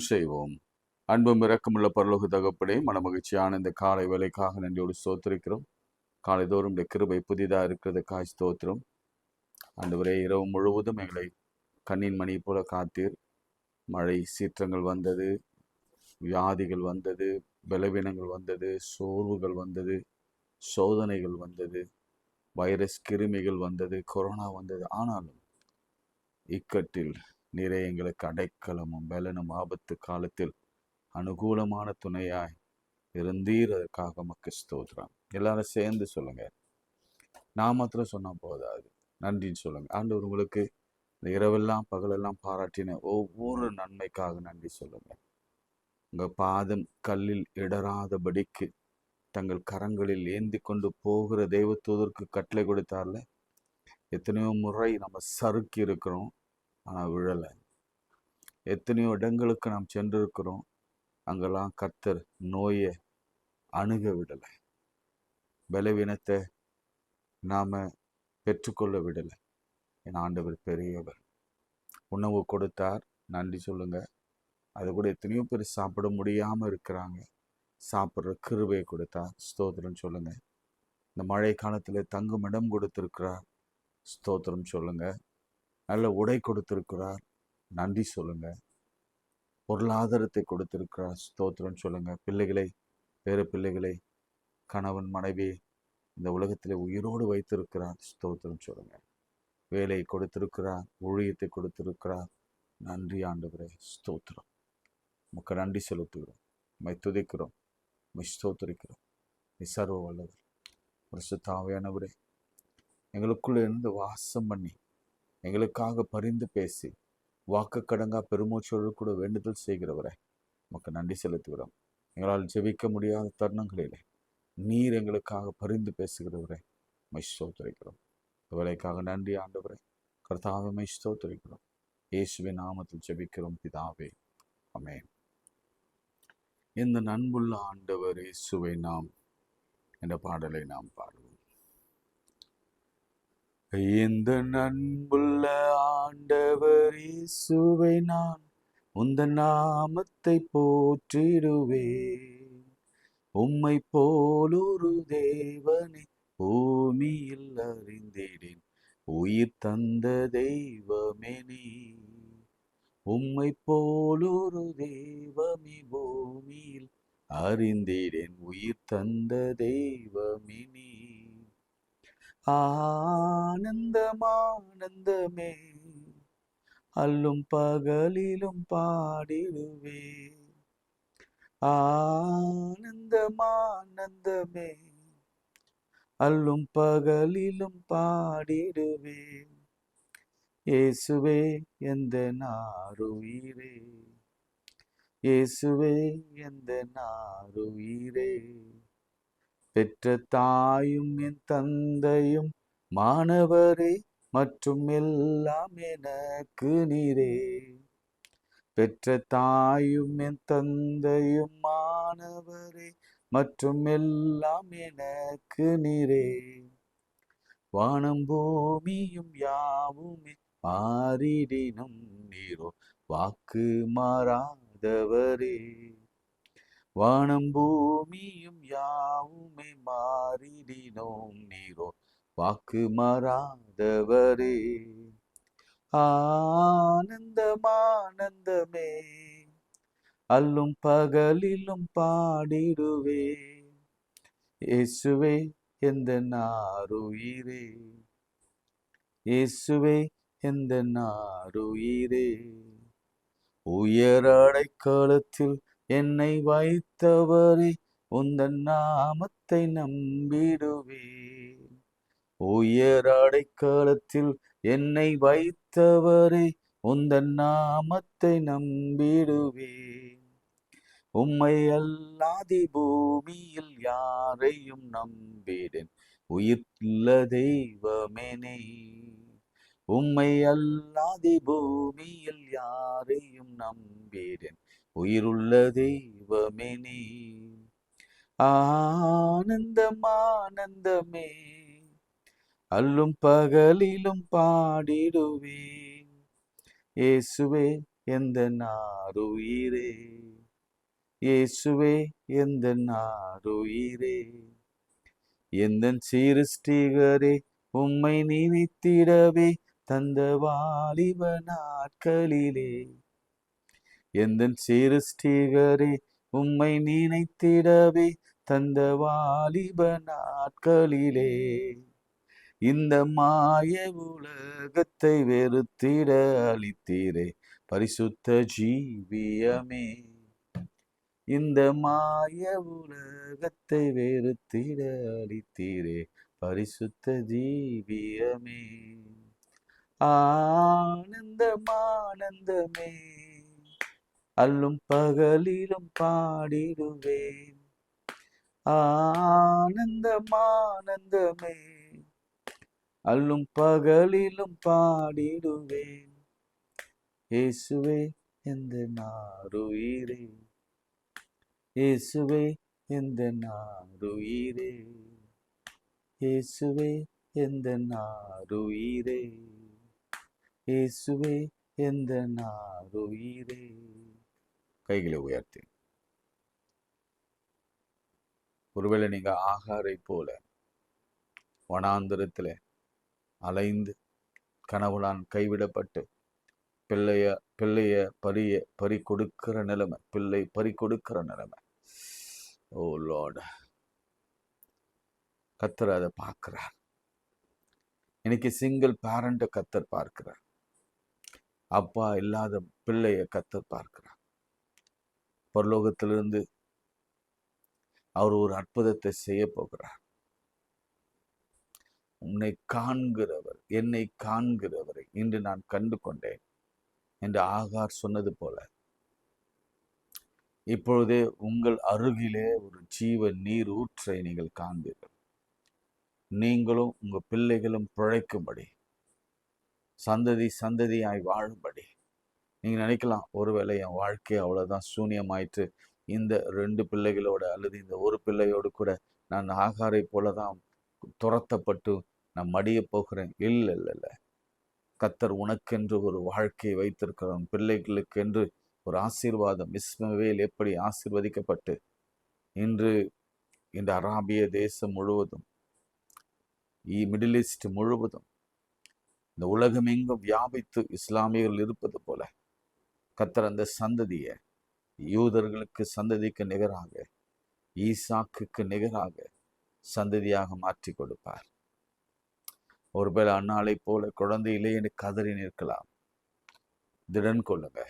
செய்வோம். அன்பும் இரக்கமுள்ள பரலோக தகப்பனே, மனமகிழ்ச்சியான இந்த காலை வேலைக்காக நன்றியோடு ஸ்தோத்திரிக்கிறோம். காலைதோறும் இந்த கிருபை புதிதாக இருக்கிறதுக்காக ஸ்தோத்திரம். ஆண்டவரே, இரவு முழுவதும் எங்களை கண்ணின் மணி போல காத்தீர். மழை சீற்றங்கள் வந்தது, வியாதிகள் வந்தது, பலவீனங்கள் வந்தது, சோர்வுகள் வந்தது, சோதனைகள் வந்தது, வைரஸ் கிருமிகள் வந்தது, கொரோனா வந்தது. ஆனாலும் இக்கட்டில் நீரே எங்களுக்கு அடைக்கலமும் பலனும் ஆபத்து காலத்தில் அனுகூலமான துணையாய் இருந்தீர். அதற்காக மக்கு ஸ்தோத்திரம். எல்லாரும் சேர்ந்து சொல்லுங்க. நான் மாத்திரம் சொன்னா போதாது, நன்றின்னு சொல்லுங்க. ஆண்டவர் உங்களுக்கு இந்த இரவெல்லாம் பகலெல்லாம் பாராட்டின ஒவ்வொரு நன்மைக்காக நன்றி சொல்லுங்க. உங்க பாதம் கல்லில் இடராதபடிக்கு தங்கள் கரங்களில் ஏந்தி கொண்டு போகிற தெய்வத்தூதருக்கு கட்டளை கொடுத்தார்ல. எத்தனையோ முறை நம்ம சறுக்கி இருக்கிறோம், ஆனால் விழலை. எத்தனையோ இடங்களுக்கு நாம் சென்றிருக்கிறோம், அங்கெல்லாம் கர்த்தர் நோயை அணுக விடலை, பலவீனத்தை நாம பெற்றுக்கொள்ள விடலை. என் ஆண்டவர் பெரியவர். உணவு கொடுத்தார், நன்றி சொல்லுங்க. அதை கூட எத்தனையோ பேர் சாப்பிட முடியாம இருக்கிறாங்க, சாப்பிட்ற கிருபையை கொடுத்தார், ஸ்தோத்திரம் சொல்லுங்க. இந்த மழை காலத்துல தங்கும் இடம் கொடுத்திருக்கிறார், ஸ்தோத்திரம் சொல்லுங்க. நல்ல உடை கொடுத்திருக்கிறார், நன்றி சொல்லுங்க. பொருளாதாரத்தை கொடுத்திருக்கிறார், ஸ்தோத்திரம் சொல்லுங்க. பிள்ளைகளை, பேர பிள்ளைகளை, கணவன் மனைவி இந்த உலகத்திலே உயிரோடு வைத்திருக்கிறார், ஸ்தோத்திரம் சொல்லுங்க. வேலை கொடுத்திருக்கிறார், ஊழியத்தை கொடுத்திருக்கிறார், நன்றி ஆண்டவரே, ஸ்தோத்திரம். உமக்கு நன்றி செலுத்துகிறோம், உம்மை துதிக்கிறோம், உம்மை ஸ்தோத்திரிக்கிறோம். நீ சர்வ வல்லவர். பரிசுத்த ஆவியானவரே, எங்களுக்குள்ள இருந்து வாசம் பண்ணி எங்களுக்காக பரிந்து பேசி வாக்கு கடங்கா பெருமூச்சோடு கூட வேண்டுதல் செய்கிறவரை உமக்கு நன்றி செலுத்துகிறோம். எங்களால் ஜெபிக்க முடியாத தருணங்களிலே நீர் எங்களுக்காக பரிந்து பேசுகிறவரை உம்மை ஸ்தோத்திரிக்கிறோம். வேலைக்காக நன்றி ஆண்டவரே, கர்த்தாவே உம்மை ஸ்தோத்திரிக்கிறோம். இயேசுவின் நாமத்தில் ஜெபிக்கிறோம் பிதாவே, ஆமென். இந்த அன்புள்ள ஆண்டவர் இயேசுவை நாம் என்ற பாடலை நாம் பாடுவோம். இந்த அன்புள்ள ஆண்டவர் இயேசுவை நான் உந்தன் நாமத்தை போற்றிடுவேன். உம்மை போலொரு தேவனை பூமியில் அறிந்திடேன், உயிர் தந்த தெய்வமே நீ. உம்மை போலொரு தேவமே பூமியில் அறிந்திடேன், உயிர் தந்த தெய்வமே நீ. ஆனந்தம் ஆனந்தமே, அல்லும் பகலிலும் பாடிடுவேன். ஆனந்தம் ஆனந்தமே, அல்லும் பகலிலும் பாடிடுவேன். இயேசுவே எந்த நாருயிரே, இயேசுவே எந்த நாருயிரே. பெற்ற தாயும் என் தந்தையும் மாணவரே, மற்றும் எல்லாம் எனக்கு நீரே. பெற்ற தாயும் என் தந்தையும் மாணவரே, மற்றும் எல்லாம் எனக்கு நீரே. வானம் பூமியும் யாவுமே மாறிடினும் நீரோ வாக்கு மாறாதவரே. வானம் பூமியும் யாவுமே மாறிடினோம் நீரோ வாக்கு மாறாதவரே. ஆனந்தம் ஆனந்தமே, அல்லும் பகலிலும் பாடிடுவேன். இயேசுவே எந்த நாருயிரே, இயேசுவே எந்த நாருயிரே. உயர் அடைக்கலத்தில் என்னை வைத்தவரே, உந்தன் நாமத்தை நம்பிடுவேன். உயர் அடைக்கலத்தில் என்னை வைத்தவரே, உந்தன் நாமத்தை நம்பிடுவேன். உம்மை அல்லாதி பூமியில் யாரையும் நம்பிடேன், உயிர்ப்புள்ள தெய்வமே நீ. உம்மை அல்லாதி பூமியில் யாரையும் நம்பிடேன், உயிருள்ள தெய்வமே நீ. ஆனந்தம் ஆனந்தமே, அல்லும் பகலிலும் பாடிடுவேன். இயேசுவே எந்த நாருயிரே, இயேசுவே எந்த நாருயிரே, எந்த சிருஷ்டிகரே உம்மை நினைத்திடவே தந்த வாலிப நாட்களிலே, எந்த சிருஷ்டிகரே உம்மை நினைத்திடவே தந்த வாலிப நாட்களிலே, இந்த மாய உலகத்தை வெறுத்திட அளித்தீரே பரிசுத்த ஜீவியமே, இந்த மாய உலகத்தை வெறுத்திட அளித்தீரே பரிசுத்த ஜீவியமே, ஆனந்தம் ஆனந்தமே அல்லும் பகலிலும் பாடிடுவேன், ஆனந்தம் ஆனந்தமே அல்லும் பகலிலும் பாடிடுவேன், இயேசுவே எந்த நாருயிரே, இயேசுவே எந்த நாருயிரே, இயேசுவே எந்த நாருயிரே, இயேசுவே எந்த நாருயிரே. கைகளை உயர்த்தி, ஒருவேளை நீங்க ஆகாரை போல வனாந்திரத்துல அலைந்து கனவுளான் கைவிடப்பட்டு பிள்ளைய பறி கொடுக்கிற நிலைமை, பிள்ளை பறி கொடுக்கிற நிலைமை. ஓ லார்ட், கத்தர் அதை பார்க்கிறார். இன்னைக்கு சிங்கிள் பேரண்ட கத்தர் பார்க்கிறார். அப்பா இல்லாத பிள்ளைய கத்தர் பார்க்கிறார். பரலோகத்திலிருந்து அவர் ஒரு அற்புதத்தை செய்ய போகிறார். உன்னை காண்கிறவர், என்னை காண்கிறவரை இன்று நான் கண்டு கொண்டேன் என்று ஆகார் சொன்னது போல, இப்பொழுதே உங்கள் அருகிலே ஒரு ஜீவ நீர் ஊற்றை நீங்கள் காண்பீர்கள். நீங்களும் உங்க பிள்ளைகளும் பிழைக்கும்படி, சந்ததி சந்ததியாய் வாழும்படி. நீங்க நினைக்கலாம், ஒருவேளை என் வாழ்க்கை அவ்வளவுதான் சூன்யமாயிற்று, இந்த 2 பிள்ளைகளோட அல்லது இந்த ஒரு பிள்ளையோடு கூட நான் ஆகாரை போலதான் துரத்தப்பட்டு நான் மடிய போகிறேன். இல்லை இல்லை இல்லை, கத்தர் உனக்கென்று ஒரு வாழ்க்கையை வைத்திருக்கிறோம். பிள்ளைகளுக்கென்று ஒரு ஆசீர்வாதம். இஸ்மவேல் எப்படி ஆசீர்வதிக்கப்பட்டு இன்று இந்த அராபிய தேசம் முழுவதும், மிடில் ஈஸ்ட் முழுவதும், இந்த உலகம் எங்கும் வியாபித்து இஸ்லாமியர்கள் இருப்பது போல, கத்தர் அந்த சந்ததியை யூதர்களுக்கு சந்ததிக்கு நிகராக, ஈசாக்குக்கு நிகராக சந்ததியாக மாற்றி கொடுப்பார். ஒருவேளை அன்னாளை போல குழந்தையிலே எனக்கு கதறி நிற்கலாம். திடன் கொள்ளுங்க.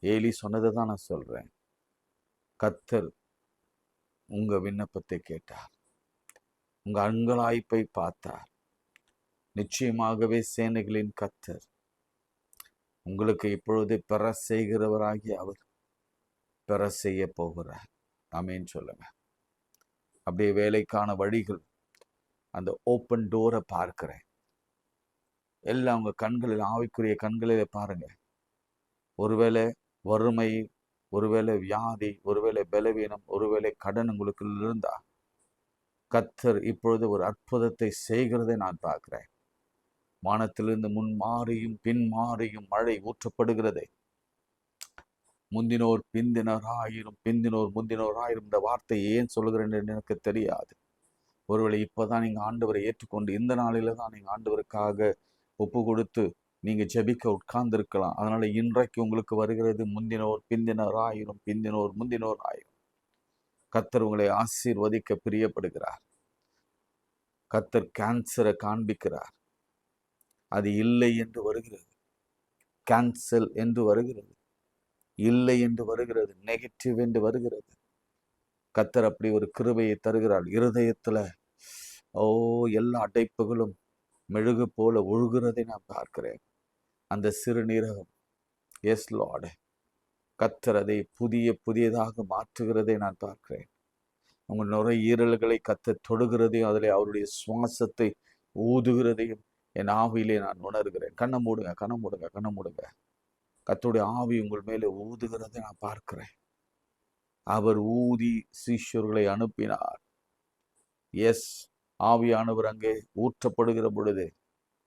ஏலி சொன்னதை தான் நான் சொல்றேன். கத்தர் உங்க விண்ணப்பத்தை கேட்டார், உங்க அங்கலாய்ப்பை பார்த்தார். நிச்சயமாகவே சேனைகளின் கத்தர் உங்களுக்கு இப்பொழுது பெற செய்கிறவராகி அவர் பெற செய்ய போகிறார். ஆமேன் சொல்லுங்க. அப்படியே வேலைக்கான வழிகள், அந்த ஓப்பன் டோரை பார்க்கிறேன். எல்லாம் உங்க கண்களில், ஆவிக்குரிய கண்களில் பாருங்க. ஒருவேளை வறுமை, ஒருவேளை வியாதி, ஒருவேளை பலவீனம், ஒருவேளை கடன் உங்களுக்கு இருந்தா, கத்தர் இப்பொழுது ஒரு அற்புதத்தை செய்கிறதை நான் பார்க்கிறேன். வானத்திலிருந்து முன் மாறியும் பின் மாறியும் மழை ஊற்றப்படுகிறதை, முந்தினோர் பிந்தினர் ஆயிரும், பிந்தினோர் முந்தினோர் ஆயிரும். இந்த வார்த்தை ஏன் சொல்கிறேன் என்று எனக்கு தெரியாது. ஒருவேளை இப்பதான் நீங்க ஆண்டவரை ஏற்றுக்கொண்டு இந்த நாளில தான் நீங்க ஆண்டவருக்காக ஒப்பு கொடுத்து நீங்க ஜெபிக்க உட்கார்ந்து இருக்கலாம். அதனால இன்றைக்கு உங்களுக்கு வருகிறது, முந்தினோர் பிந்தினர் ஆயிரும், பிந்தினோர் முந்தினோர் ஆயிரும். கத்தர் உங்களை ஆசீர்வதிக்க பிரியப்படுகிறார். கத்தர் கேன்சரை காண்பிக்கிறார். அது இல்லை என்று வருகிறது, கேன்சல் என்று வருகிறது, இல்லை என்று வருகிறது, நெகட்டிவ் என்று வருகிறது. கத்தர் அப்படி ஒரு கிருபையை தருகிறார். இருதயத்துல எல்லா அடைப்புகளும் மெழுகு போல ஒழுகிறதை நான் பார்க்கிறேன். அந்த சிறுநீரகம், எஸ் லார்ட், கத்தர் அதை புதியதாக மாற்றுகிறதை நான் பார்க்கிறேன். உங்கள் நுரையீரல்களை கத்தர் தொடுகிறதையும் அதிலே அவருடைய சுவாசத்தை ஊதுகிறதையும் என் ஆவியிலே நான் உணர்கிறேன். கண்ணை மூடுங்க. கர்த்தருடைய ஆவி உங்கள் மேலே ஊதுகிறதை நான் பார்க்கிறேன். அவர் ஊதி சீஷர்களை அனுப்பினார். எஸ், ஆவியானவர் அங்கே ஊற்றப்படுகிற பொழுது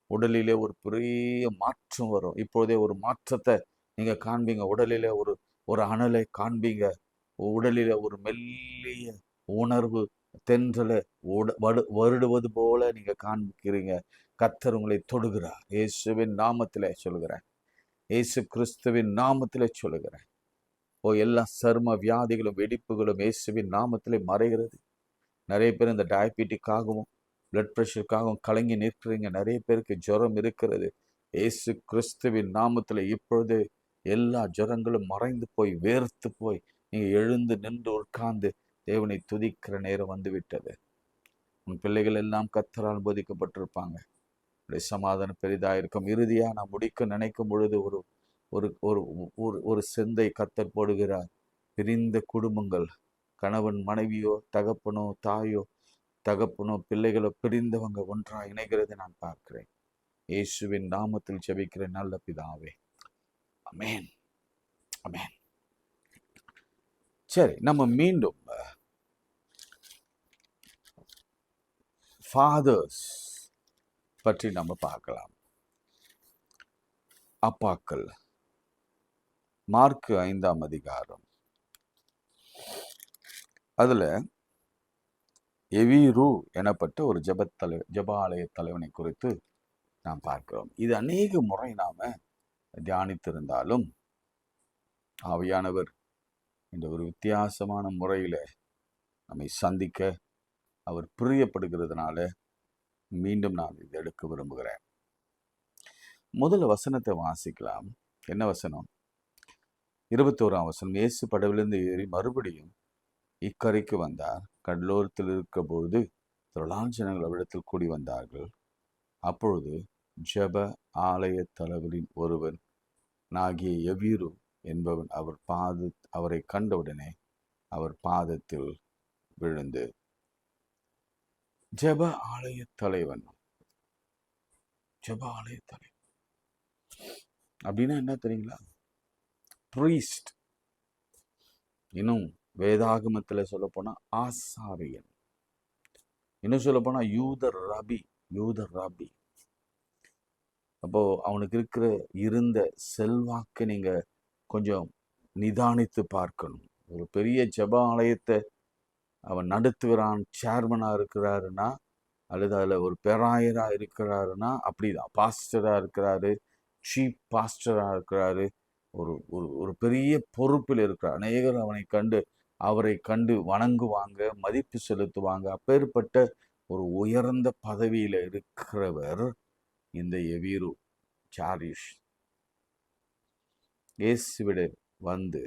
உடலிலே ஒரு பெரிய மாற்றம் வரும். இப்பொழுதே ஒரு மாற்றத்தை நீங்க காண்பீங்க. உடலில ஒரு ஒரு அனலை காண்பீங்க. உடலில ஒரு மெல்லிய உணர்வு தென்றலை வருடுவது போல நீங்க காண்பிக்கிறீங்க. கர்த்தர் உங்களை தொடுகிறார். இயேசுவின் நாமத்திலே சொல்கிறேன். இயேசு கிறிஸ்துவின் நாமத்திலே சொல்லுகிறேன். எல்லா சர்ம வியாதிகளும் வெடிப்புகளும் இயேசுவின் நாமத்திலே மறைகிறது. நிறைய பேர் இந்த டயபெட்டிக்காகவும் பிளட் ப்ரெஷருக்காகவும் கலங்கி நிற்கிறீங்க. நிறைய பேருக்கு ஜுரம் இருக்கிறது. இயேசு கிறிஸ்துவின் நாமத்தில் இப்பொழுது எல்லா ஜுரங்களும் மறைந்து போய் வேர்த்து போய் நீங்க எழுந்து நின்று உட்கார்ந்து தேவனை துதிக்கிற நேரம் வந்து விட்டது. உன் பிள்ளைகள் எல்லாம் கர்த்தரால் போதிக்கப்பட்டிருப்பாங்க. சமாதானம் பெரிதாயிருக்கும். இறுதியா நான் முடிக்க நினைக்கும் பொழுது ஒரு ஒரு ஒரு ஒரு செந்தை கர்த்தர் போடுகிறார். பிரிந்த குடும்பங்கள், கணவன் மனைவியோ தகப்பனோ தாயோ தகப்பனோ பிள்ளைகளோ பிரிந்தவங்க ஒன்றா இணைகிறது நான் பார்க்கிறேன். இயேசுவின் நாமத்தில் ஜெபிக்கிற நல்ல பிதாவே, ஆமென், ஆமென். சரி, நம்ம மீண்டும் ஃபாதர்ஸ் பற்றி நம்ம பார்க்கலாம். அப்பாக்கள். மார்க்கு 5ஆம் அதிகாரம், அதுல எவீரு எனப்பட்ட ஒரு ஜெப ஆலய தலைவனை குறித்து நாம் பார்க்கிறோம். இது அநேக முறை நாம தியானித்திருந்தாலும் ஆவியானவர் இந்த ஒரு வித்தியாசமான முறையில நம்மை சந்திக்க அவர் பிரியப்படுகிறதுனால மீண்டும் நான் இதை எடுக்க விரும்புகிறேன். முதல் வசனத்தை வாசிக்கலாம். என்ன வசனம்? 21ஆம் வசனம். இயேசு படவிலிருந்து ஏறி மறுபடியும் இக்கரைக்கு வந்தார். கடலோரத்தில் இருக்க பொழுது திரளான ஜனங்கள் அவ்விடத்தில் கூடி வந்தார்கள். அப்பொழுது ஜெப ஆலய தலைவரின் ஒருவன் நாகிய எவீரு என்பவன் அவரை கண்டவுடனே அவர் பாதத்தில் விழுந்து. ஜெப ஆலய தலைவன், ஜெப ஆலய தலைவன் அப்படின்னா என்ன தெரியுங்களா? பிரீஸ்ட். இன்னும் வேதாகமத்துல சொல்ல போனா ஆசாரியன், இன்னும் சொல்ல போனா யூதர் ரபி. அப்போ அவனுக்கு இருந்த செல்வாக்கு நீங்க கொஞ்சம் நிதானித்து பார்க்கணும். ஒரு பெரிய ஜெப ஆலயத்தை அவன் நடத்துகிறான், சேர்மனா இருக்கிறாருன்னா, அல்லது அதுல ஒரு பேராயரா இருக்கிறாருன்னா அப்படிதான். பாஸ்டரா இருக்கிறாரு, சீஃப் பாஸ்டரா இருக்கிறாரு, ஒரு ஒரு பெரிய பொறுப்பில் இருக்கிறார். அநேகர் அவரை கண்டு வணங்குவாங்க, மதிப்பு செலுத்துவாங்க. அப்பேற்பட்ட ஒரு உயர்ந்த பதவியில இருக்கிறவர் இந்த எவீரு சாரிஷ். இயேசுவிட வந்து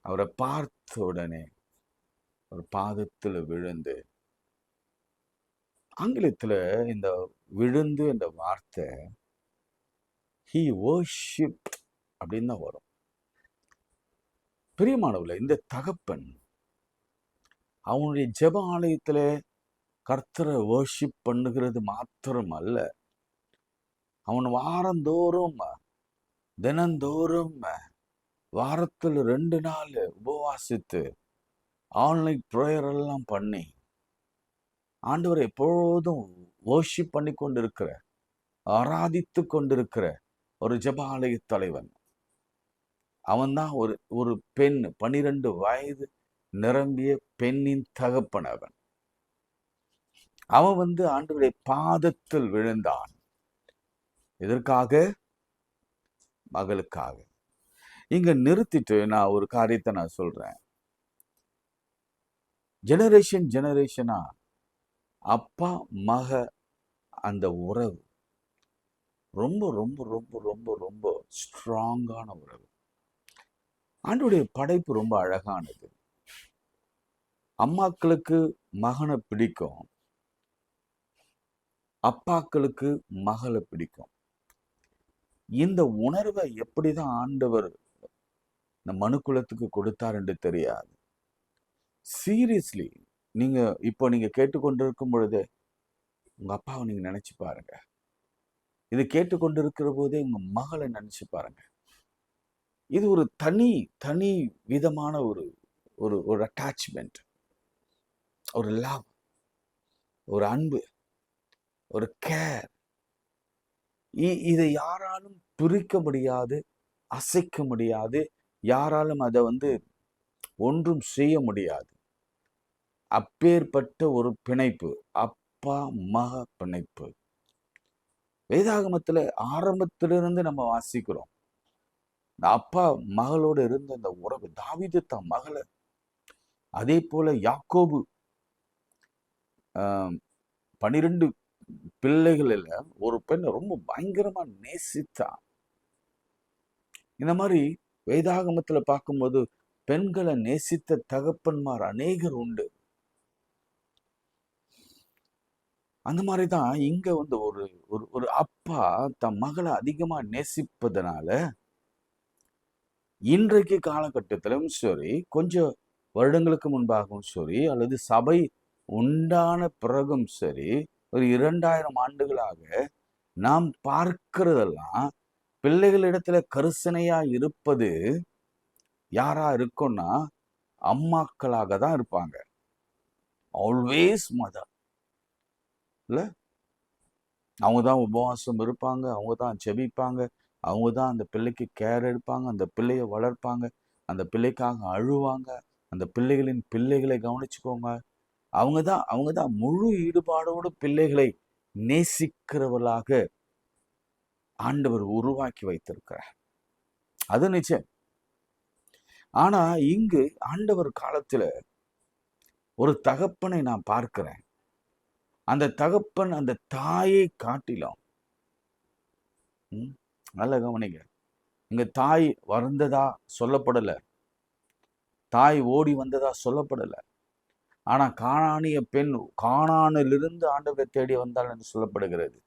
அவரை பார்த்த உடனே ஒரு பாதத்துல விழுந்து, ஆங்கிலத்துல இந்த விழுந்து என்ற வார்த்தை he worshiped அப்படின்னு தான் வரும். பிரியமானவர்களே, இந்த தகப்பன் அவனுடைய ஜெப ஆலயத்துல கர்த்தரை வர்ஷிப் பண்ணுகிறது மாத்திரம் அல்ல, அவன் வாரந்தோறும் தினந்தோறும் வாரத்தில் 2 நாள் உபவாசித்து ஆன்லைன் ப்ரேயர் எல்லாம் பண்ணி ஆண்டவரை எப்பொழுதும் வர்ஷிப் பண்ணி கொண்டிருக்கிற, ஆராதித்து கொண்டிருக்கிற ஒரு ஜெப ஆலய தலைவன். அவன்தான் ஒரு பெண், 12 வயது நிரம்பிய பெண்ணின் தகப்பன். அவன் ஆண்டவருடைய பாதத்தில் விழுந்தான். எதற்காக? மகளுக்காக. இங்க நிறுத்திட்டு நான் ஒரு காரியத்தை நான் சொல்றேன். ஜெனரேஷனா அப்பா மக அந்த உறவு ரொம்ப ரொம்ப ரொம்ப ரொம்ப ரொம்ப ஸ்ட்ராங்கான உறவு. ஆண்டவருடைய படைப்பு ரொம்ப அழகானது. அம்மாக்களுக்கு மகனை பிடிக்கும், அப்பாக்களுக்கு மகளை பிடிக்கும். இந்த உணர்வை எப்படிதான் ஆண்டவர் இந்த மனுக்குலத்துக்கு கொடுத்தார் என்று தெரியாது. சீரியஸ்லி, நீங்க கேட்டுக்கொண்டிருக்கும் பொழுதே உங்க அப்பாவை நீங்க நினைச்சு பாருங்க. இது கேட்டுக்கொண்டிருக்கிற போதே உங்க மகளை நினைச்சு பாருங்க. இது ஒரு தனி விதமான ஒரு அட்டாச்மெண்ட், ஒரு லவ், ஒரு அன்பு, ஒரு கேர். இதை யாராலும் பிரிக்க முடியாது, அசைக்க முடியாது. யாராலும் அதை ஒன்றும் செய்ய முடியாது. அப்பேற்பட்ட ஒரு பிணைப்பு, அப்பா மக பிணைப்பு. வேதாகமத்துல ஆரம்பத்திலிருந்து நம்ம வாசிக்கிறோம். இந்த அப்பா மகளோடு இருந்த அந்த உறவு. தாவீது தான் மகளை, அதே போல யாக்கோபு 12 பிள்ளைகளில் ஒரு பெண்ணை ரொம்ப பயங்கரமா நேசித்தான். இந்த மாதிரி வேதாகமத்துல பார்க்கும்போது பெண்களை நேசித்த தகப்பன்மார் அநேகர் உண்டு. அந்த மாதிரிதான் இங்க ஒரு ஒரு அப்பா தன் மகளை அதிகமா நேசிப்பதனால இன்றைக்கு காலகட்டத்திலும் சரி, கொஞ்சம் வருடங்களுக்கு முன்பாகவும் சரி, அல்லது சபை உண்டான பிறகும் சரி, ஒரு 2000 ஆண்டுகளாக நாம் பார்க்கிறதெல்லாம் பிள்ளைகளிடத்துல கரிசனையா இருப்பது யாரா இருக்கும்னா அம்மாக்களாக தான் இருப்பாங்க. ஆல்வேஸ் மதர் இல்ல, அவங்க தான் உபவாசம் இருப்பாங்க, அவங்க தான் ஜெபிப்பாங்க, அவங்க தான் அந்த பிள்ளைக்கு கேர் எடுப்பாங்க, அந்த பிள்ளைய வளர்ப்பாங்க, அந்த பிள்ளைக்காக அழுவாங்க, அந்த பிள்ளைகளின் பிள்ளைகளை கவனிச்சுக்கோங்க. அவங்க தான் முழு ஈடுபாடோடு பிள்ளைகளை நேசிக்கிறவர்களாக ஆண்டவர் உருவாக்கி வைத்திருக்கிறார். அது நிச்சயம். ஆனா இங்கு ஆண்டவர் காலத்துல ஒரு தகப்பனை நான் பார்க்கிறேன். அந்த தகப்பன் அந்த தாயை காட்டிலும், நல்ல கவனிங்க, இங்க தாய் வந்ததா சொல்லப்படல, தாய் ஓடி வந்ததா சொல்லப்படல. ஆனா கானானிய பெண் கானானிலிருந்து ஆண்டவரை தேடி வந்தாள் என்று சொல்லப்படுகிறது.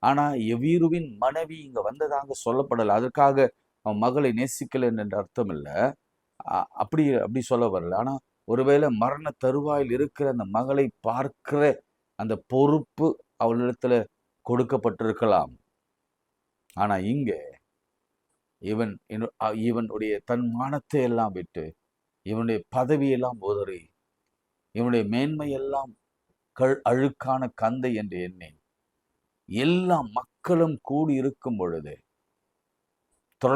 ஆனா எவீருவின் மனைவி இங்க வந்ததாக சொல்லப்படல. அதற்காக அவன் மகளை நேசிக்கல என்ற அர்த்தம் இல்லை. அப்படி சொல்ல வரல. ஆனா ஒருவேளை மரண தருவாயில் இருக்கிற அந்த மகளை பார்க்கிற அந்த பொறுப்பு அவளிடத்துல கொடுக்கப்பட்டிருக்கலாம். ஆனா இங்க இவனுடைய தன் மானத்தை எல்லாம் விட்டு, இவனுடைய பதவியெல்லாம் உதறி, இவனுடைய மேன்மையெல்லாம் அழுக்கான கந்தை என்று எண்ணி, எல்லா மக்களும் கூடி இருக்கும் பொழுது,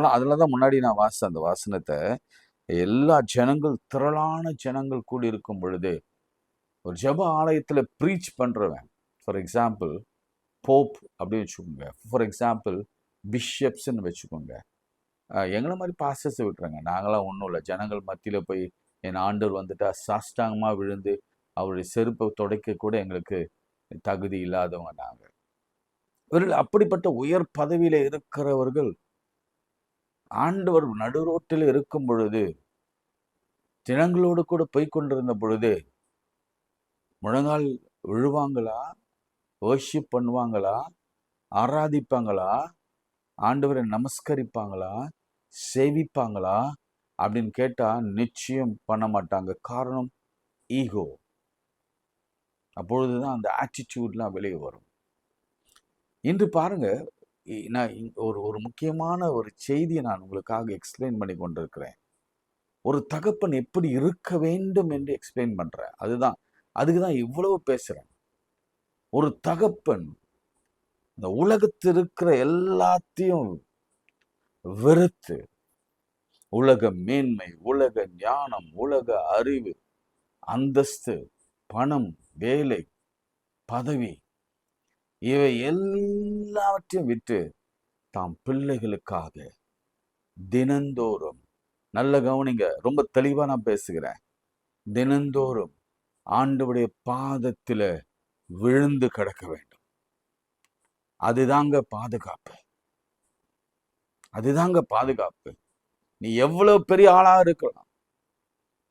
அதுலதான் முன்னாடி நான் வாசித்த அந்த வாசனத்தை, எல்லா திரளான ஜனங்கள் கூடி இருக்கும் பொழுது, ஒரு ஜெப ஆலயத்துல ப்ரீச் பண்றவன், ஃபார் எக்ஸாம்பிள் போப் அப்படின்னு வச்சுக்கோங்க, ஃபார் எக்ஸாம்பிள் பிஷப்ஸ்ன்னு வச்சுக்கோங்க, எங்களை மாதிரி பாஸ்டர்ஸை விட்டுறாங்க, நாங்களாம் ஒன்றும் இல்லை, ஜனங்கள் மத்தியில் போய் என் ஆண்டவர் வந்துட்டா சாஷ்டாங்கமாக விழுந்து அவருடைய செருப்பை துடைக்க கூட எங்களுக்கு தகுதி இல்லாதவங்க நாங்கள். இவர்கள் அப்படிப்பட்ட உயர் பதவியில இருக்கிறவர்கள் ஆண்டவர் நடுரோட்டில் இருக்கும் பொழுது, ஜனங்களோடு கூட போய் கொண்டிருந்த பொழுது, முழங்கால் விழுவாங்களா, வர்ஷிப் பண்ணுவாங்களா, ஆராதிப்பாங்களா, ஆண்டவரை நமஸ்கரிப்பாங்களா, சேவிப்பாங்களா அப்படின்னு கேட்டா நிச்சயம் பண்ண மாட்டாங்க. காரணம் ஈகோ. அப்பொழுதுதான் அந்த ஆட்டிடியூட்லாம் வெளியே வரும். இன்று பாருங்க, நான் ஒரு முக்கியமான ஒரு செய்தியை நான் உங்களுக்காக எக்ஸ்பிளைன் பண்ணி கொண்டிருக்கிறேன். ஒரு தகப்பன் எப்படி இருக்க வேண்டும் என்று எக்ஸ்பிளைன் பண்றேன். அதுக்குதான் இவ்வளவு பேசுறேன். ஒரு தகப்பன் இந்த உலகத்தில் இருக்கிற எல்லாத்தையும் வெறுத்து, உலக மேன்மை, உலக ஞானம், உலக அறிவு, அந்தஸ்து, பணம், வேலை, பதவி, இவை எல்லாவற்றையும் விட்டு தாம் பிள்ளைகளுக்காக தினந்தோறும், நல்ல கவனிங்க, ரொம்ப தெளிவா நான் பேசுகிறேன், தினந்தோறும் ஆண்டவருடைய பாதத்துல விழுந்து கிடக்க வேண்டும். அதுதாங்க பாதுகாப்பு. அதுதாங்க பாதுகாப்பு. நீ எவ்வளவு பெரிய ஆளா இருக்கலாம்,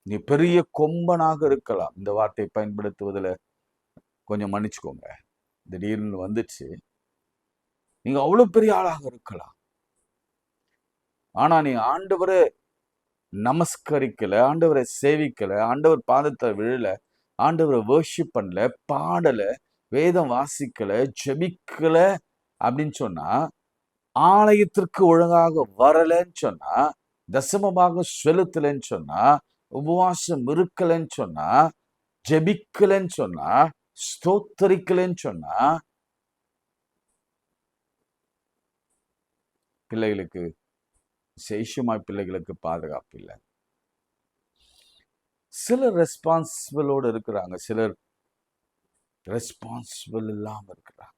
நீ பெரிய கொம்பனாக இருக்கலாம், இந்த வார்த்தையை பயன்படுத்துவதில் கொஞ்சம் மன்னிச்சுக்கோங்க, திடீர்னு வந்துச்சு. நீங்க அவ்வளவு பெரிய ஆளாக இருக்கலாம், ஆனா நீ ஆண்டவரை நமஸ்கரிக்கல, ஆண்டவரை சேவிக்கல, ஆண்டவர் பாதத்தை விழல, ஆண்டவரை வர்ஷிப் பண்ணல, பாடல, வேதம் வாசிக்கல, ஜெபிக்கல அப்படின்னு சொன்னா, ஆலயத்திற்கு ஒழுங்காக வரலன்னு சொன்னா, தசமமாக செலுத்தலன்னு சொன்னா, உபவாசம் இருக்கலன்னு சொன்னா, ஜெபிக்கலன்னு சொன்னா, ஸ்தோத்தரிக்கலன்னு சொன்னா, பிள்ளைகளுக்கு சேஷமாய் பிள்ளைகளுக்கு பாதுகாப்பு இல்லை. சிலர் ரெஸ்பான்சிபிளோடு இருக்கிறாங்க, சிலர் ரெஸ்பான்சிபிள் இல்லாம இருக்கிறாங்க.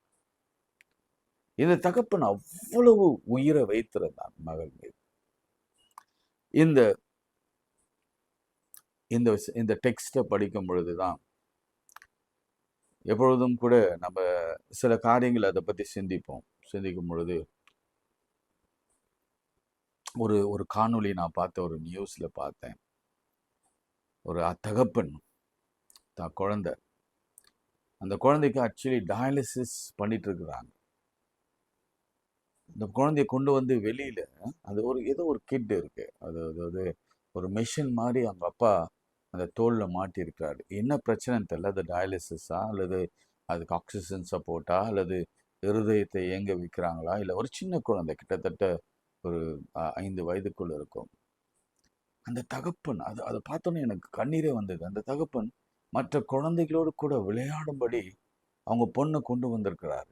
இந்த தகப்பன் அவ்வளவு உயிரை வைத்திருந்தான் மகள் மீது. இந்த இந்த இந்த டெக்ஸ்டை படிக்கும் பொழுதுதான் எப்பொழுதும் கூட நம்ம சில காரியங்கள் அதை பற்றி சிந்திக்கும் பொழுது ஒரு காணொளி நான் பார்த்தேன், ஒரு நியூஸ்ல பார்த்தேன். ஒரு தகப்பன் தான் குழந்தை, அந்த குழந்தைக்கு ஆக்சுவலி டயாலிசிஸ் பண்ணிட்டு இருக்கிறாங்க. இந்த குழந்தைய கொண்டு வந்து வெளியில அது ஏதோ ஒரு கிட் இருக்கு, அதாவது ஒரு மெஷின் மாதிரி அவங்க அப்பா அந்த தோல்ல மாட்டியிருக்கிறாரு. என்ன பிரச்சனைன்னு தெரியல, அது டயாலிசிஸா அல்லது அதுக்கு ஆக்சிஜன் சப்போர்ட்டா அல்லது இருதயத்தை இயங்க வைக்கிறாங்களா, இல்லை ஒரு சின்ன குழந்தை கிட்டத்தட்ட ஒரு 5 வயதுக்குள்ள இருக்கும். அந்த தகப்பன் அதை பார்த்தோன்னே எனக்கு கண்ணீரே வந்தது. அந்த தகப்பன் மற்ற குழந்தைகளோடு கூட விளையாடும்படி அவங்க பொண்ணை கொண்டு வந்திருக்கிறாரு.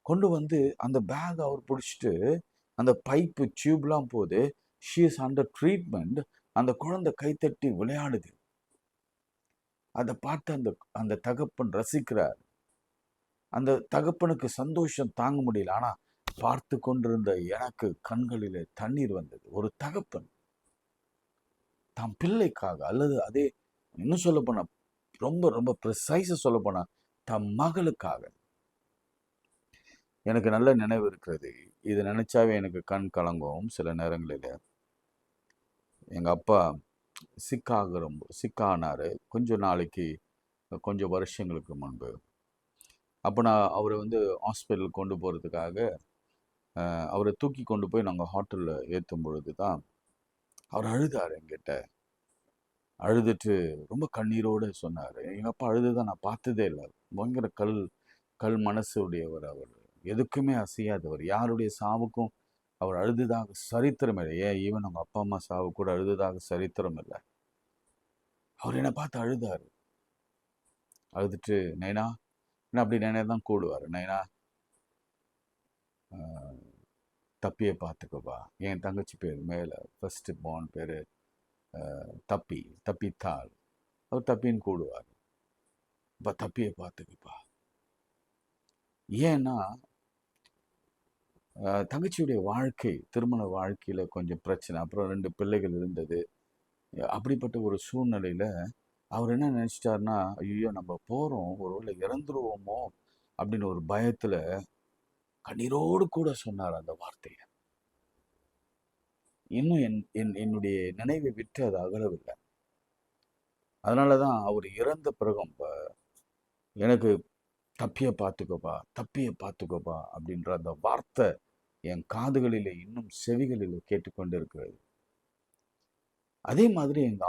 கொண்டு வந்து அந்த பேக் அவர் பிடிச்சிட்டு அந்த பைப்பு டியூப்லாம் போகுது, ஷீ இஸ் அண்டர் ட்ரீட்மெண்ட். அந்த குழந்தை கைத்தட்டி விளையாடுது. அதை பார்த்து அந்த தகப்பன் ரசிக்கிறார். அந்த தகப்பனுக்கு சந்தோஷம் தாங்க முடியல. ஆனா பார்த்து கொண்டிருந்த எனக்கு கண்களிலே தண்ணீர் வந்தது. ஒரு தகப்பன் தம் பிள்ளைக்காக, அல்லது அதே இன்னும் சொல்ல போனா ரொம்ப ரொம்ப ப்ரிசைஸா சொல்ல போனா தம் மகளுக்காக. எனக்கு நல்ல நினைவு இருக்கிறது. இது நினைச்சாவே எனக்கு கண் கலங்கும். சில நேரங்களில் எங்க அப்பா சிக்கானாரு கொஞ்சம் வருஷங்களுக்கு முன்பு. அப்போ நான் அவரை ஹாஸ்பிட்டல் கொண்டு போகிறதுக்காக அவரை தூக்கி கொண்டு போய் நாங்கள் ஹோட்டலில் ஏற்றும் பொழுது தான் அவர் அழுதார். என்கிட்ட அழுதுட்டு ரொம்ப கண்ணீரோடு சொன்னார். எங்கள் அப்பா அழுதுதான் நான் பார்த்ததே இல்லை. பயங்கர கல் மனசு உடையவர். அவர் எதுக்குமே அசையாதவர். யாருடைய சாவுக்கும் அவர் அழுதுதாக சரித்திரம் இல்லை. ஏன் ஈவன் அவங்க அப்பா அம்மா சாவு கூட அழுதுதாக சரித்திரம் இல்லை. அவர் என்னை பார்த்து அழுதாரு. அழுதுட்டு நைனா அப்படி நைனா தான் கூடுவார். நைனா தப்பியை பார்த்துக்கோப்பா. என் தங்கச்சி பேர் மேலே ஃபர்ஸ்ட் பார்ன் பேர் தப்பித்தாள். அவர் தப்பின்னு கூடுவார். இப்போ தப்பியை பார்த்துக்குப்பா. ஏன்னா தங்கச்சியுடைய திருமண வாழ்க்கையில் கொஞ்சம் பிரச்சனை, அப்புறம் 2 பிள்ளைகள் இருந்தது. அப்படிப்பட்ட ஒரு சூழ்நிலையில் அவர் என்ன நினச்சிட்டாருன்னா, ஐயோ நம்ம போகிறோம், ஒருவேளை இறந்துருவோமோ அப்படின்னு ஒரு பயத்தில் கண்ணீரோடு கூட சொன்னார் அந்த வார்த்தையை. இன்னும் என்னுடைய நினைவை விட்டு அது அகலவில்லை. அதனால தான் அவர் இறந்த பிறகும் எனக்கு தப்பியை பார்த்துக்கோப்பா அப்படின்ற அந்த வார்த்தை என் காதுகளிலே இன்னும் செவிகளிலே கேட்டுக்கொண்டு இருக்கிறது. அதே மாதிரி எங்க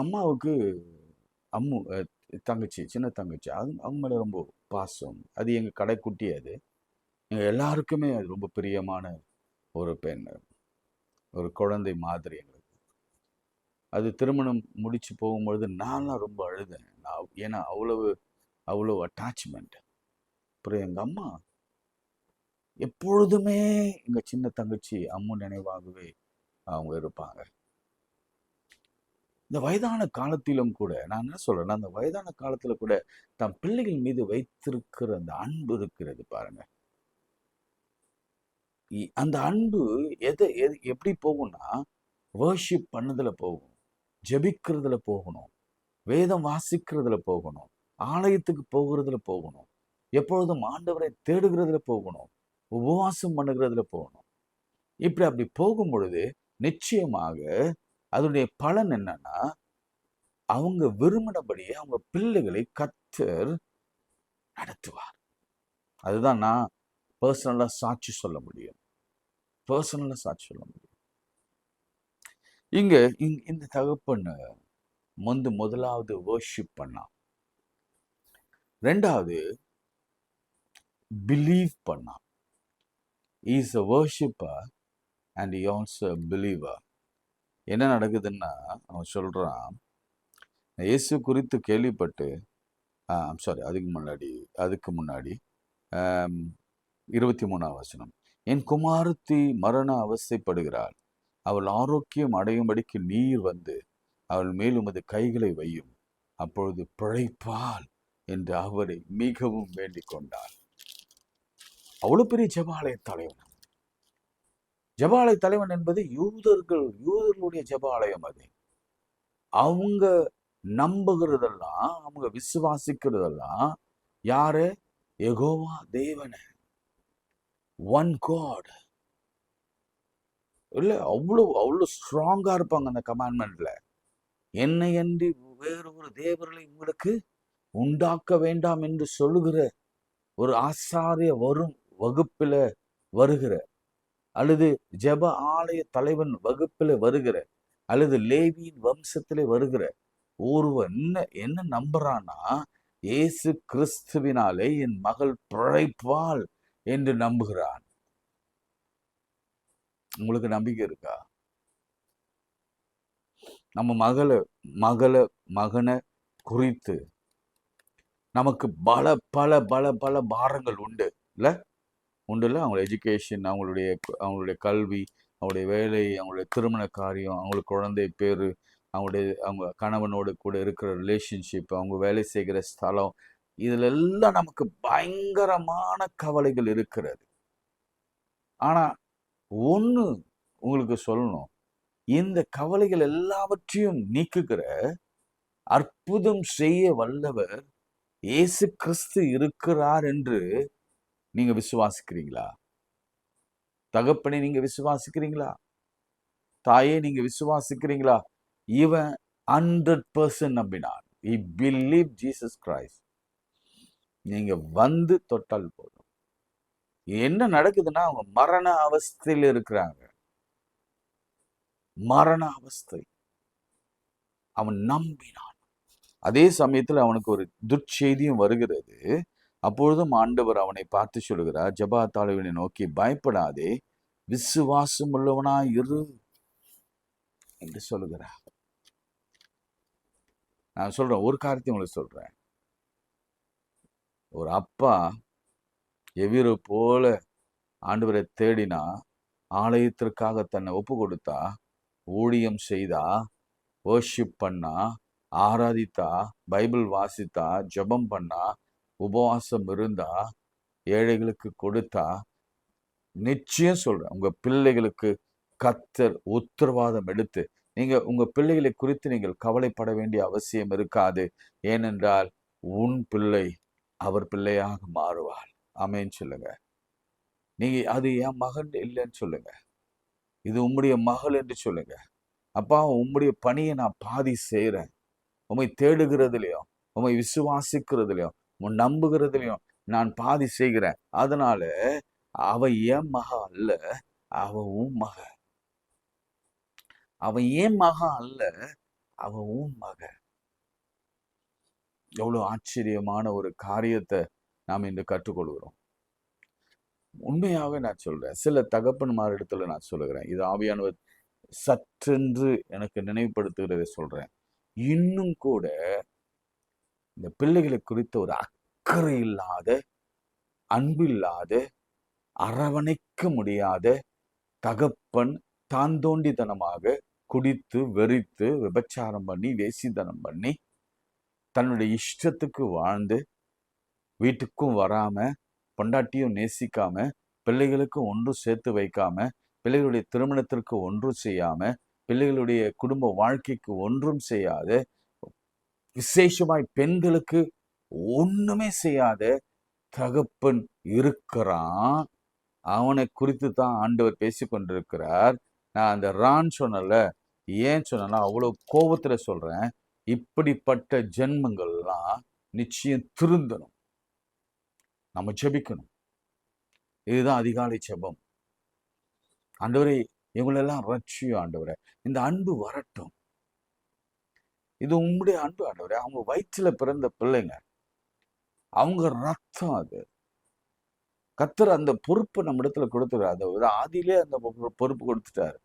அம்மாவுக்கு தங்கச்சி, சின்ன தங்கச்சி, அவங்க மேல ரொம்ப பாசம். அது எங்க கடைக்குட்டி. அது எங்க எல்லாருக்குமே அது ரொம்ப பிரியமான ஒரு பெண், ஒரு குழந்தை மாதிரி எங்களுக்கு. அது திருமணம் முடிச்சு போகும்பொழுது நான்லாம் ரொம்ப அழுதேன். ஏன்னா அவ்வளவு அட்டாச்மெண்ட். அப்புறம் எங்க அம்மா எப்பொழுதுமே எங்க சின்ன தங்கச்சி அம்மு நினைவாகவே அவங்க இருப்பாங்க. இந்த வயதான காலத்திலும் கூட நான் என்ன சொல்றேன்னா, அந்த வயதான காலத்துல கூட தம் பிள்ளைகள் மீது வைத்திருக்கிற அந்த அன்பு இருக்கிறது பாருங்க. அந்த அன்பு எப்படி போகும்னா, வர்ஷிப் பண்ணதுல போகும், ஜெபிக்கிறதுல போகணும், வேதம் வாசிக்கிறதுல போகணும், ஆலயத்துக்கு போகிறதுல போகணும், எப்பொழுதும் ஆண்டவரை தேடுகிறதுல போகணும், உபவாசம் பண்ணுகிறதுல போகணும். அப்படி போகும் பொழுது நிச்சயமாக அதனுடைய பலன் என்னன்னா, அவங்க விரும்பினபடியே அவங்க பிள்ளைகளை கர்த்தர் நடத்துவார். அதுதான் நான் பர்சனலா சாட்சி சொல்ல முடியும். இங்க இந்த தகப்பன் முதலாவது வர்ஷிப் பண்ணான். 2வது பிலீவ் பண்ணான். He is a worshipper and he also a believer. என்ன நடக்குதுன்னா, அவன் சொல்றான், இயேசு குறித்து கேள்விப்பட்டு அதுக்கு முன்னாடி 23ஆம் வசனம், என் குமாரத்தி மரண அவஸ்தைப்படுகிறாள், அவள் ஆரோக்கியம் அடையும்படிக்கு நீர் வந்து அவள் மேல் உமது கைகளை வையும், அப்பொழுது பிழைப்பாள் என்று அவரை மிகவும் வேண்டிக் கொண்டாள். அவ்வளவு பெரிய ஜெபாலய தலைவன். ஜெபாலய தலைவன் என்பது யூதர்களுடைய ஜெபாலயம். அது அவங்க நம்புகிறதெல்லாம், அவங்க விசுவாசிக்கிறதெல்லாம் யாரு? யெகோவா தேவன, ஒன் காட். இல்ல, அவ்வளவு ஸ்ட்ராங்கா இருப்பாங்க அந்த கமாண்ட்மெண்ட்ல. என்னை அன்றி வேறு ஒரு தேவர்களை உங்களுக்கு உண்டாக்க வேண்டாம் என்று சொல்லுகிற ஒரு ஆசாரிய வகுப்பில வருகிற, அல்லது ஜெப ஆலய தலைவன் வகுப்பில வருகிற, அல்லது லேவியின் வம்சத்திலே வருகிற ஒருவன் என்ன நம்புறான்னா, இயேசு கிறிஸ்துவினாலே என் மகள் பிழைப்பாள் என்று நம்புகிறான். உங்களுக்கு நம்பிக்கை இருக்கா? நம்ம மகனை குறித்து நமக்கு பல பல பல பல பாரங்கள் உண்டு இல்ல? அவங்களோட எஜுகேஷன், அவங்களுடைய கல்வி, அவங்களுடைய வேலை, அவங்களுடைய திருமண காரியம், அவங்களுக்கு குழந்தை பேரு, அவங்க கணவனோடு கூட இருக்கிற ரிலேஷன்ஷிப், அவங்க வேலை செய்கிற ஸ்தலம், இதுல எல்லாம் நமக்கு பயங்கரமான கவலைகள் இருக்கிறது. ஆனா ஒண்ணு உங்களுக்கு சொல்லணும், இந்த கவலைகள் எல்லாவற்றையும் நீக்குகிற அற்புதம் செய்ய வல்லவர் இயேசு கிறிஸ்து இருக்கிறார் என்று நீங்க விசுவாசிக்கிறீங்களா? தகப்பனை நீங்க விசுவாசிக்கிறீங்களா? தாயே நீங்க விசுவாசிக்கிறீங்களா? இவன் 100% நம்பினான். He believed Jesus Christ. நீங்க வந்து தொட்டால் போதும். என்ன நடக்குதுன்னா, அவங்க மரண அவஸ்தையில் இருக்கிறாங்க. மரண அவஸ்தை. அவன் நம்பினான். அதே சமயத்தில் அவனுக்கு ஒரு துர்ச்செய்தியும் வருகிறது. அப்பொழுதும் ஆண்டவர் அவனை பார்த்து சொல்லுகிறார், ஜெப தலைவனை நோக்கி, பயப்படாதே, விசுவாசம் உள்ளவனாய் இரு என்று சொல்லுகிறார். நான் சொல்றேன், ஒரு காரியத்தை உங்களுக்கு சொல்றேன். ஒரு அப்பா எவ்விரு போல ஆண்டவரை தேடினா, ஆலயத்திற்காக தன்னை ஒப்பு கொடுத்தா, ஊழியம் செய்தா, வர்ஷிப் பண்ணா, ஆராதித்தா, பைபிள் வாசித்தா, ஜெபம் பண்ணா, உபவாசம் இருந்தா, ஏழைகளுக்கு கொடுத்தா, நிச்சயம் சொல்றேன், உங்க பிள்ளைகளுக்கு கர்த்தர் உத்தரவாதம் எடுத்து, நீங்க உங்க பிள்ளைகளை குறித்து நீங்கள் கவலைப்பட வேண்டிய அவசியம் இருக்காது. ஏனென்றால் உன் பிள்ளை அவர் பிள்ளையாக மாறுவாள். ஆமென் சொல்லுங்க. நீங்க அது என் மகன் இல்லைன்னு சொல்லுங்க, இது உம்முடைய மகள் என்று சொல்லுங்க. அப்பா, உம்முடைய பணியை நான் பாதி செய்யறேன். உம்மை தேடுகிறதுலையும், உம்மை விசுவாசிக்கிறதுலையும், உன் நம்புகிறதுலையும் நான் பாதி செய்கிறேன். அதனால அவ என் மக அல்ல, அவ உன் மக. அவன் ஏன் மகன் அல்ல, அவன் உன் மக. எவ்வளவு ஆச்சரியமான ஒரு காரியத்தை நாம் இன்று கற்றுக்கொள்கிறோம். உண்மையாக நான் சொல்றேன், சில தகப்பன்மார் இடத்துல நான் சொல்லுகிறேன், இது ஆவியானவர் சற்றென்று எனக்கு நினைவுபடுத்துகிறதை சொல்றேன். இன்னும் கூட இந்த பிள்ளைகளை குறித்த ஒரு அக்கறை இல்லாத, அன்பில்லாத, அரவணைக்க முடியாத தகப்பன் தான் தோண்டித்தனமாக குடித்து வெறித்து விபச்சாரம் பண்ணி வேசித்தனம் பண்ணி தன்னுடைய இஷ்டத்துக்கு வாழ்ந்து வீட்டுக்கும் வராம, பொண்டாட்டியும் நேசிக்காம, பிள்ளைகளுக்கு ஒன்றும் சேர்த்து வைக்காம, பிள்ளைகளுடைய திருமணத்திற்கு ஒன்றும் செய்யாம, பிள்ளைகளுடைய குடும்ப வாழ்க்கைக்கு ஒன்றும் செய்யாத, விசேஷமாய் பெண்களுக்கு ஒண்ணுமே செய்யாத தகப்பன் இருக்கிறான். அவனை குறித்து தான் ஆண்டவர் பேசி கொண்டிருக்கிறார். நான் அந்த ரான் சொன்னல, ஏன் சொன்னா அவ்வளவு கோபத்துல சொல்றேன், இப்படிப்பட்ட ஜென்மங்கள்லாம் நிச்சயம் திருந்தணும். நம்ம ஜெபிக்கணும். இதுதான் அதிகாலை ஜெபம். ஆண்டவரே, இவங்களெல்லாம் ரட்சியும் ஆண்டவரே, இந்த அன்பு வரட்டும். இது உங்களுடைய அன்பு ஆண்டவரே. அவங்க வயிற்றுல பிறந்த பிள்ளைங்க, அவங்க ரத்தம். அது கர்த்தர் அந்த பொறுப்பை நம்ம இடத்துல கொடுத்துருக்காரு. அந்த ஆதியிலே அந்த பொறுப்பு கொடுத்துட்டாரு.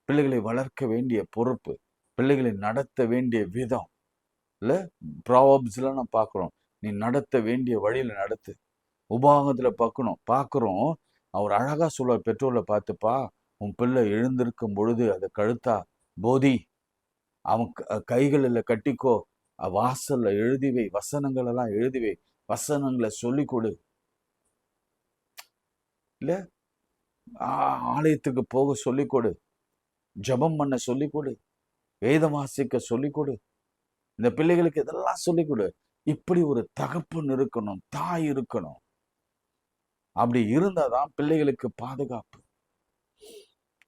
பிள்ளைகளை வளர்க்க வேண்டிய பொறுப்பு, பிள்ளைகளை நடத்த வேண்டிய விதம் இல்ல, ப்ராவர்ப்ஸ்லாம் நான் பார்க்கிறோம், நீ நடத்த வேண்டிய வழியில நடத்து. உபாகத்துல பார்க்கிறோம், அவர் அழகா சொல்வார் பெற்றோர்களை பார்த்துப்பா, உன் பிள்ளை எழுந்திருக்கும் பொழுது அதை கழுத்தா போதி, அவன் கைகளில் கட்டிக்கோ, வாசல்ல எழுதிவை, வசனங்கள் எல்லாம் எழுதிவை, வசனங்களை சொல்லி கொடு. இல்ல ஆலயத்துக்கு போக சொல்லிக் கொடு, ஜபம் பண்ண சொல்லிக் கொடு, வேதம் வாசிக்க சொல்லிக் கொடு, இந்த பிள்ளைகளுக்கு இதெல்லாம் சொல்லிக் கொடு. இப்படி ஒரு தகப்பன் இருக்கணும், தாய் இருக்கணும். அப்படி இருந்தாதான் பிள்ளைகளுக்கு பாதுகாப்பு.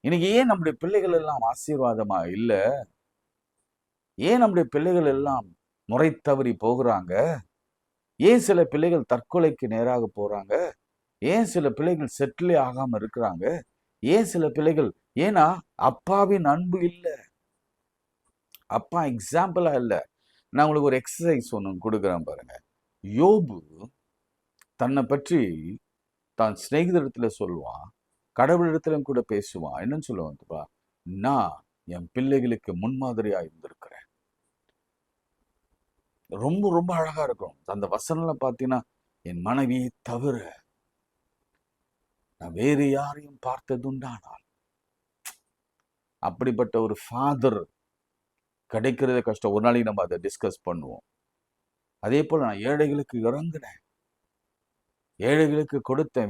இன்னைக்கு ஏன் நம்முடைய பிள்ளைகள் எல்லாம் ஆசீர்வாதமா இல்ல? ஏன் நம்முடைய பிள்ளைகள் எல்லாம் முறை தவறி போகிறாங்க? ஏன் சில பிள்ளைகள் தற்கொலைக்கு நேராக போறாங்க? ஏன் சில பிள்ளைகள் செட்டிலே ஆகாம இருக்கிறாங்க? ஏன் சில பிள்ளைகள், ஏன்னா அப்பாவின் அன்பு இல்லை, அப்பா எக்ஸாம்பிளா இல்லை. நான் உங்களுக்கு ஒரு எக்ஸசைஸ் ஒன்று கொடுக்குறேன் பாருங்க. யோபு தன்னை பற்றி தான் சிநேகிதரிடத்துல சொல்லுவான், கடவுளிடத்திலும் கூட பேசுவான். என்னன்னு சொல்லுவான்ப்பா, நான் என் பிள்ளைகளுக்கு முன்மாதிரியா இருந்திருக்கிறேன். ரொம்ப ரொம்ப அழகா இருக்கும் அந்த வசனம்ல பார்த்தீங்கன்னா, என் மனைவியை தவிர நான் வேறு யாரையும் பார்த்ததுண்டானால். அப்படிப்பட்ட ஒரு ஃபாதர் கிடைக்கிறதே கஷ்டம். ஒரு நாளைக்கு நம்ம அதை டிஸ்கஸ் பண்ணுவோம். அதே போல நான் ஏழைகளுக்கு இறங்கினேன், ஏழைகளுக்கு கொடுத்தேன்,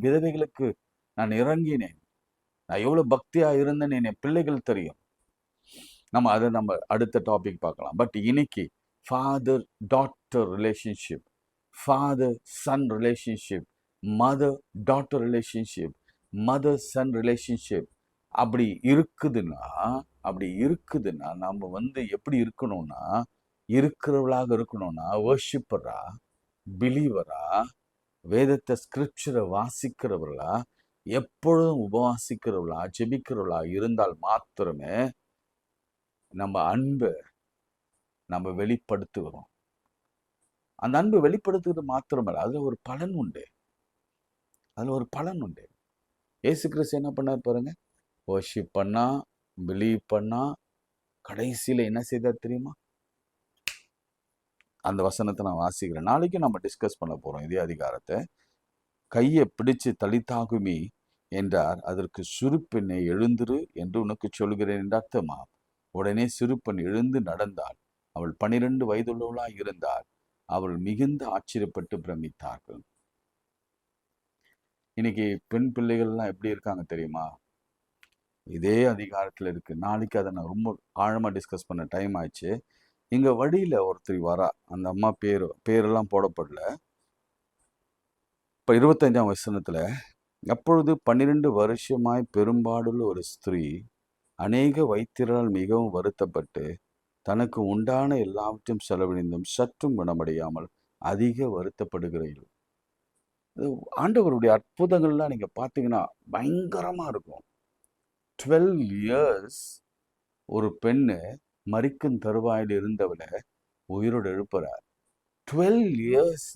விதவைகளுக்கு நான் இறங்கினேன். நான் எவ்வளவு பக்தியா இருந்தேன்னு என் பிள்ளைகள் தெரியும். நம்ம அடுத்த டாபிக் பார்க்கலாம். பட் இன்னைக்கு father daughter relationship, father son relationship, mother daughter relationship, mother son relationship அப்படி இருக்குதுன்னா நம்ம எப்படி இருக்கணும்னா, இருக்கிறவளாக இருக்கணும்னா, வர்ஷிப்பரா, பிலீவரா, வேதத்தை ஸ்கிரிப்சரை வாசிக்கிறவர்களா, எப்பொழுதும் உபவாசிக்கிறவளா, ஜெபிக்கிறவளா இருந்தால் மாத்திரமே நம்ம அன்பை நம்ம வெளிப்படுத்துகிறோம். அந்த அன்பு வெளிப்படுத்துகிறது மாத்திரமல்ல, அதுல ஒரு பலன் உண்டு. ஏசு கிறிஸ்து என்ன பண்ணார் பாருங்க, வர்ஷிப் பண்ணா, பிலீவ் பண்ணா, கடைசியில என்ன செய்தார் தெரியுமா? அந்த வசனத்தை நான் வாசிக்கிறேன். நாளைக்கு நம்ம டிஸ்கஸ் பண்ண போறோம் இதே அதிகாரத்தை. கையை பிடிச்சு தலித்தாகுமி என்றார், அதற்கு சிறுபெண்ணை எழுந்திரு என்று உனக்கு சொல்கிறேன் என்று அர்த்தமா. உடனே சிறுபெண் எழுந்து நடந்தாள். அவள் 12 வயதுள்ளவளாய் இருந்தாள். அவள் மிகுந்த ஆச்சரியப்பட்டு பிரமித்தார்கள். இன்னைக்கு பெண் பிள்ளைகள்லாம் எப்படி இருக்காங்க தெரியுமா? இதே அதிகாரத்துல இருக்கு. நாளைக்கு அதை நான் ரொம்ப ஆழமா டிஸ்கஸ் பண்ண டைம் ஆயிடுச்சு. இங்க வழியில ஒருத்தர் வரா, அந்த அம்மா பேரெல்லாம் போடப்படல. இப்ப 25ஆம் வசனத்துல, அப்பொழுது 12 வருஷமாய் பெரும்பாடுள்ள ஒரு ஸ்திரீ அநேக வைத்தியரால் மிகவும் வருத்தப்பட்டு தனக்கு உண்டான எல்லாவற்றையும் செலவழிந்தும் சற்றும் குணமடையாமல் அதிக வருத்தப்படுகிறீர்கள். ஆண்டவருடைய அற்புதங்கள்லாம் நீங்க பாத்தீங்கன்னா பயங்கரமா இருக்கும். 12 years ஒரு பெண்ணு மரிக்கும் தருவாயில் இருந்தவளை உயிரோடு எழுப்புறார். 12 years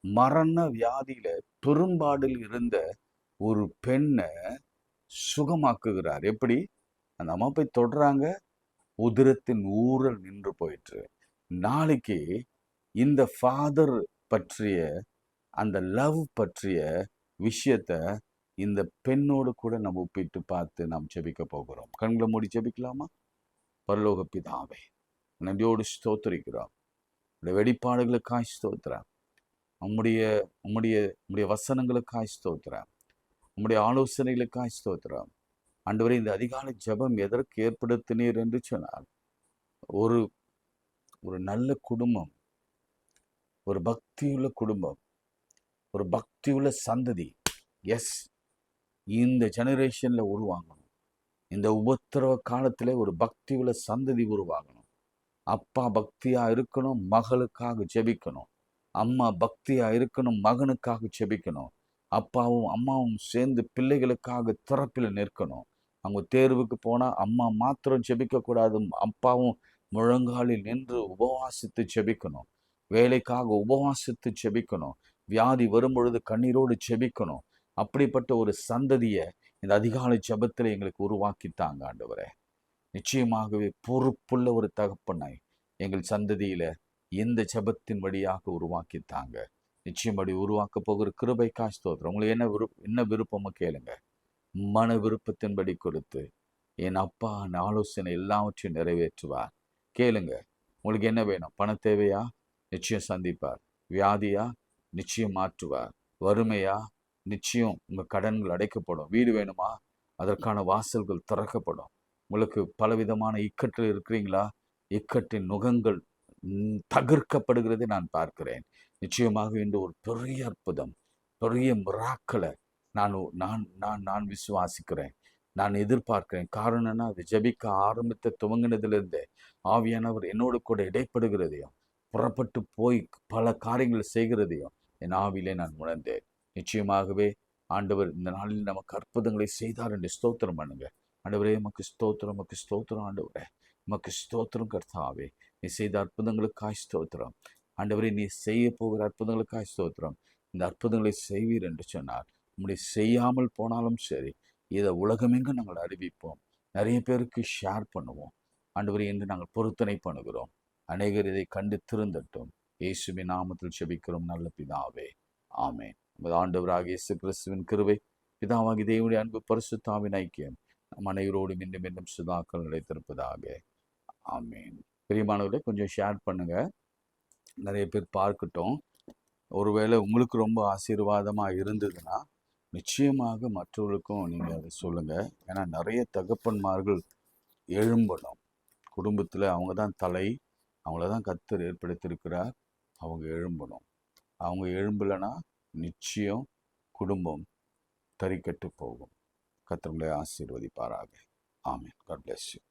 மரண வியாதியில பெரும்பாடில் இருந்த ஒரு பெண்ணை சுகமாக்குகிறார். எப்படி? அந்த அம்மா போய் தொடுறாங்க, உதிரத்தின் ஊரல் நின்று போயிற்று. நாளைக்கு இந்த ஃபாதர் பற்றிய, அந்த லவ் பற்றிய விஷயத்த இந்த பெண்ணோடு கூட நம்ம ஒப்பிட்டு பார்த்து நாம் ஜெபிக்க போகிறோம். கண்களை மூடி ஜெபிக்கலாமா? பரலோக பிதாவே, நன்றியோடு ஸ்தோத்திரிக்கிறோம். வெளிப்பாடுகளுக்காய் ஸ்தோத்திரம். உம்முடைய வசனங்களுக்காய் ஸ்தோத்திரம். உம்முடைய ஆலோசனைகளுக்காய் ஸ்தோத்திரம். ஆண்டவரே, இந்த அதிகாலை ஜெபம் எதற்கு ஏற்படுத்தினீர் என்று சொன்னார், ஒரு நல்ல குடும்பம், ஒரு பக்தியுள்ள குடும்பம், ஒரு பக்தியுள்ள சந்ததி எஸ் இந்த ஜெனரேஷன்ல உருவாகணும். இந்த உபத்திரவ காலத்துல ஒரு பக்தியுள்ள சந்ததி உருவாகணும். அப்பா பக்தியா இருக்கணும், மகளுக்காக ஜெபிக்கணும். அம்மா பக்தியா இருக்கணும், மகனுக்காக ஜெபிக்கணும். அப்பாவும் அம்மாவும் சேர்ந்து பிள்ளைகளுக்காக திறப்பில் நிற்கணும். அவங்க தேர்வுக்கு போனா அம்மா மாத்திரம் ஜெபிக்க கூடாது, அப்பாவும் முழங்காலில் நின்று உபவாசித்து ஜெபிக்கணும். வேலைக்காக உபவாசித்து ஜெபிக்கணும். வியாதி வரும் பொழுது கண்ணீரோடு ஜெபிக்கணும். அப்படிப்பட்ட ஒரு சந்ததியை இந்த அதிகாலை ஜெபத்தில் எங்களுக்கு உருவாக்கித்தாங்க ஆண்டவரே. நிச்சயமாகவே பொறுப்புள்ள ஒரு தகப்பனாய் எங்கள் சந்ததியில இந்த ஜெபத்தின் வழியாக உருவாக்கித்தாங்க. நிச்சயப்படி உருவாக்க போகிற கிருபைக்காய் ஸ்தோத்திரம். உங்களுக்கு என்ன விருப்பமோ கேளுங்க. மன விருப்பத்தின்படி கொடுத்து என் அப்பா ஆலோசனை எல்லாவற்றையும் நிறைவேற்றுவார். கேளுங்க. உங்களுக்கு என்ன வேணும்? பண தேவையா? நிச்சயம் சந்திப்பார். வியாதியா? நிச்சயம் மாற்றுவார். வறுமையா? நிச்சயம் உங்கள் கடன்கள் அடைக்கப்படும். வீடு வேணுமா? அதற்கான வாசல்கள் திறக்கப்படும். உங்களுக்கு பலவிதமான இக்கட்டில் இருக்கிறீங்களா? இக்கட்டின் நுகங்கள் தகர்க்கப்படுகிறதை நான் பார்க்கிறேன். நிச்சயமாக இன்று ஒரு பெரிய அற்புதம், பெரிய மிராக்களை நான் நான் நான் நான் விசுவாசிக்கிறேன், நான் எதிர்பார்க்கிறேன். காரணம்னா அது ஜெபிக்க ஆரம்பித்த துவங்கினதிலிருந்தே ஆவியானவர் என்னோடு கூட இடைப்படுகிறதையும் புறப்பட்டு போய் பல காரியங்களை செய்கிறதையும் என் ஆவியிலே நான் உணர்ந்தேன். நிச்சயமாகவே ஆண்டவர் இந்த நாளில் நமக்கு அற்புதங்களை செய்தார் என்று ஸ்தோத்திரம் பண்ணுங்க. ஆண்டவரே உமக்கு ஸ்தோத்திரம், உமக்கு ஸ்தோத்திரம். ஆண்டவரே உமக்கு ஸ்தோத்திரம். கர்த்தாவே நீ செய்த அற்புதங்களுக்காய் ஸ்தோத்திரம். ஆண்டவரே நீ செய்ய போகிற அற்புதங்களுக்காய் ஸ்தோத்திரம். இந்த அற்புதங்களை செய்வீர் என்று சொன்னார். நம்முடைய செய்யாமல் போனாலும் சரி, இதை உலகமெங்கும் நாங்கள் அறிவிப்போம், நிறைய பேருக்கு ஷேர் பண்ணுவோம். ஆண்டவரே என்று நாங்கள் பொருத்தனை பண்ணுகிறோம். அநேகர் இதை கண்டு திருந்தட்டும். இயேசுவின் நாமத்தில் செபிக்கிறோம் நல்ல பிதாவே, ஆமேன். நமது ஆண்டவராகிய இயேசு கிறிஸ்துவின் கிருபை, பிதாவாகிய தேவனுடைய அன்பு, பரிசுத்தாவின் ஐக்கியம் நம் அனைவரோடும் மீண்டும் மீண்டும் சுதாக்கள் நிலைத்திருப்பதாக. ஆமேன். பிரியமானவர்களே, கொஞ்சம் ஷேர் பண்ணுங்க, நிறைய பேர் பார்க்கட்டும். ஒருவேளை உங்களுக்கு ரொம்ப ஆசீர்வாதமாக இருந்ததுன்னா நிச்சயமாக மற்றவர்களுக்கும் நீங்கள் அதை சொல்லுங்கள். ஏன்னா நிறைய தகப்பன்மார்கள் எழும்பணும். குடும்பத்தில் அவங்க தான் தலை, அவங்கள தான் கர்த்தர் ஏற்படுத்தியிருக்கிறார். அவங்க எழும்பணும். அவங்க எழும்பலைன்னா நிச்சயம் குடும்பம் தறிக்கட்டு போகும். கர்த்தர் உங்களை ஆசீர்வதிப்பாராக. ஆமென். God bless you.